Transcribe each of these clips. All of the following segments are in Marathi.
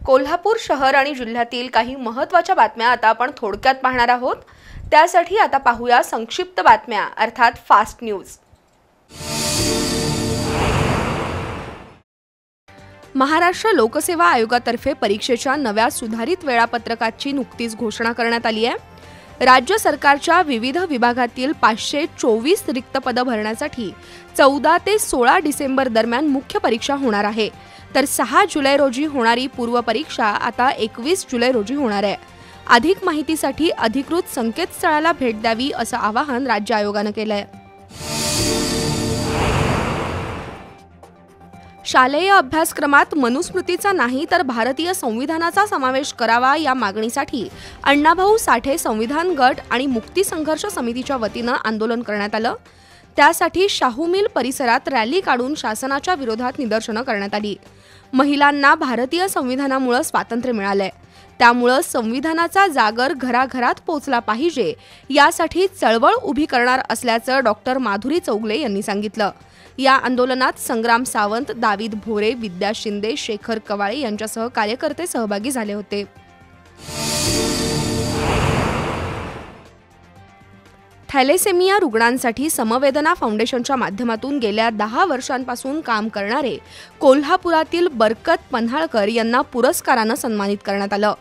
कोल्हापूर शहर आणि जिल्ह्यातील काही महत्त्वाच्या बातम्या आता आपण थोडक्यात पाहणार आहोत। त्यासाठी आता पाहूया संक्षिप्त बातम्या अर्थात फास्ट न्यूज। महाराष्ट्र लोकसेवा आयोगातर्फे परीक्षेच्या नव्या सुधारित वेळापत्रकाची नुकतीच घोषणा करण्यात आली आहे। राज्य सरकारच्या विविध विभागातील 524 रिक्त पदं भरण्यासाठी 14 ते 16 डिसेंबर दरम्यान मुख्य परीक्षा होणार आहे, तर 6 जुलै रोजी होणारी पूर्व परीक्षा आता 21 जुलै रोजी होणार आहे। अधिक माहितीसाठी अधिकृत संकेतस्थळाला भेट द्यावी असं आवाहन राज्य आयोगाने केलं आहे। शालेय अभ्यासक्रमात मनुस्मृतीचा नाही तर भारतीय संविधानाचा समावेश करावा या मागणीसाठी अण्णाभाऊ साठे संविधान गट आणि मुक्ती संघर्ष समितीच्या वतीनं आंदोलन करण्यात आलं। त्यासाठी शाहू मिल परिसरात रॅली काढून शासनाच्या विरोधात निदर्शनं करण्यात आली। महिलांना भारतीय संविधानामुळे स्वातंत्र्य मिळालंय, त्यामुळे संविधानाचा जागर घराघरात पोहोचला पाहिजे यासाठी चळवळ उभी करणार असल्याचं डॉक्टर माधुरी चौगले यांनी सांगितलं। या आंदोलनात संग्राम सावंत, दावीद भोरे, विद्या शिंदे, शेखर कवाळे यांच्यासह कार्यकर्ते सहभागी झाले होते। थॅलेसेमिया रुग्णांसाठी समवेदना फाउंडेशनच्या माध्यमातून गेल्या 10 वर्षांपासून काम करणारे कोल्हापुरातील बरकत पन्हाळकर यांना पुरस्कारानं सन्मानित करण्यात आलं।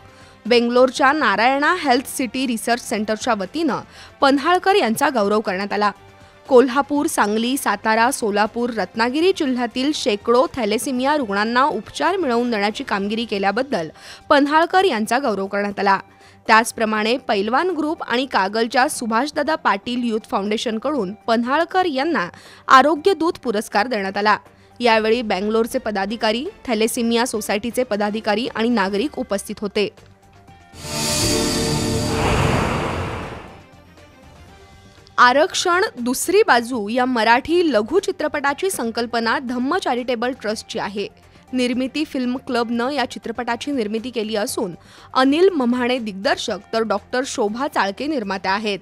बेंगलोरच्या नारायणा हेल्थ सिटी रिसर्च सेंटरच्या वतीनं पन्हाळकर यांचा गौरव करण्यात आला। कोल्हापूर, सांगली, सातारा, सोलापूर, रत्नागिरी जिल्ह्यातील शेकडो थॅलेसेमिया रुग्णांना उपचार मिळवून देण्याची कामगिरी केल्याबद्दल पन्हाळकर यांचा गौरव करण्यात आला। त्याचप्रमाणे पैलवान ग्रुप आणि कागलच्या सुभाषदादा पाटील यूथ फाउंडेशनकडून पन्हाळकर यांना आरोग्य दूत पुरस्कार देण्यात आला। यावेळी बेंगलोरचे पदाधिकारी, थॅलेसेमिया सोसायटीचे पदाधिकारी आणि नागरिक उपस्थित होते। आरक्षण दुसरी बाजू या मराठी लघु चित्रपटाची संकल्पना धम्म चॅरिटेबल ट्रस्टची आहे। निर्मिती फिल्म क्लबनं या चित्रपटाची निर्मिती केली असून अनिल मम्हाणे दिग्दर्शक तर डॉक्टर शोभा चाळके निर्मात्या आहेत।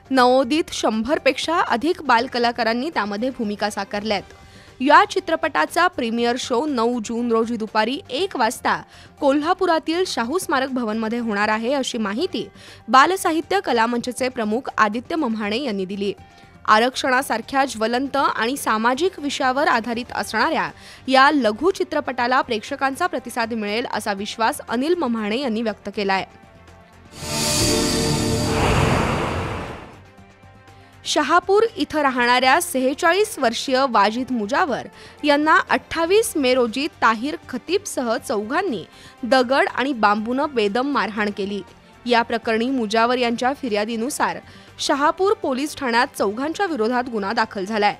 नवोदित 100 पेक्षा अधिक बालकलाकारांनी त्यामध्ये भूमिका साकारल्यात। या चित्रपटाचा प्रीमियर शो 9 जून रोजी दुपारी 1 वाजता कोल्हापुरातील शाहू स्मारक भवनमध्ये होणार आहे अशी माहिती बालसाहित्य कलामंचचे प्रमुख आदित्य मम्हाणे यांनी दिली। आरक्षणासारख्या ज्वलंत आणि सामाजिक विषयावर आधारित असणाऱ्या या लघु चित्रपटाला प्रेक्षकांचा प्रतिसाद मिळेल असा विश्वास अनिल मम्हाणे यांनी व्यक्त केलाय। शहापूर इथं राहणाऱ्या 46 वर्षीय वाजिद मुजावर यांना 28 मे रोजी ताहिर खतीबसह चौघांनी दगड आणि बांबूनं बेदम मारहाण केली। या प्रकरणी मुजावर यांच्या फिर्यादीनुसार शहापूर पोलीस ठाण्यात चौघांच्या विरोधात गुन्हा दाखल झालाय।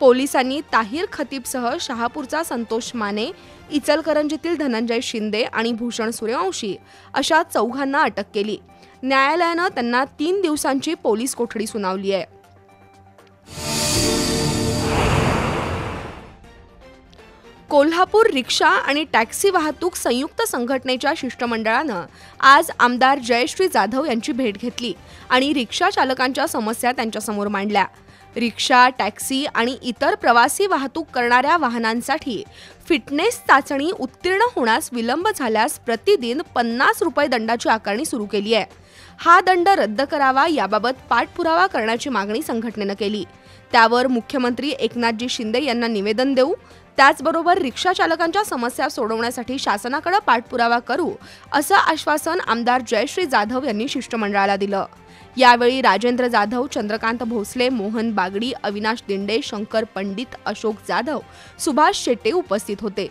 पोलिसांनी ताहिर खतीबसह शहापूरचा संतोष माने, इचलकरंजीतील धनंजय शिंदे आणि भूषण सूर्यवंशी अशा चौघांना अटक केली। न्यायालयानं त्यांना 3 दिवसांची पोलीस कोठडी सुनावली आहे। कोल्हापूर रिक्षा आणि टॅक्सी वाहतूक संयुक्त संघटनेच्या शिष्टमंडळानं आज आमदार जयश्री जाधव यांची भेट घेतली आणि रिक्षा चालकांच्या समस्या त्यांच्यासमोर मांडल्या। रिक्षा, टॅक्सी आणि इतर प्रवासी वाहतूक करणाऱ्या वाहनांसाठी फिटनेस चाचणी उत्तीर्ण होण्यास विलंब झाल्यास प्रतिदिन 50 रुपये दंडाची आकारणी सुरू केली आहे। हा दंड रद्द करावा याबाबत पाठपुरावा करण्याची मागणी संघटनेनं केली। त्यावर मुख्यमंत्री एकनाथजी शिंदे यांना निवेदन देऊ, त्याचबरोबर रिक्षा चालकांच्या समस्या सोडवण्यासाठी शासनाकडे पाठपुरावा करू असं आश्वासन आमदार जयश्री जाधव यांनी शिष्टमंडळाला दिलं। यावेळी राजेंद्र जाधव, चंद्रकांत भोसले, मोहन बागडी, अविनाश दिंडे, शंकर पंडित, अशोक जाधव, सुभाष शेट्टे उपस्थित होते।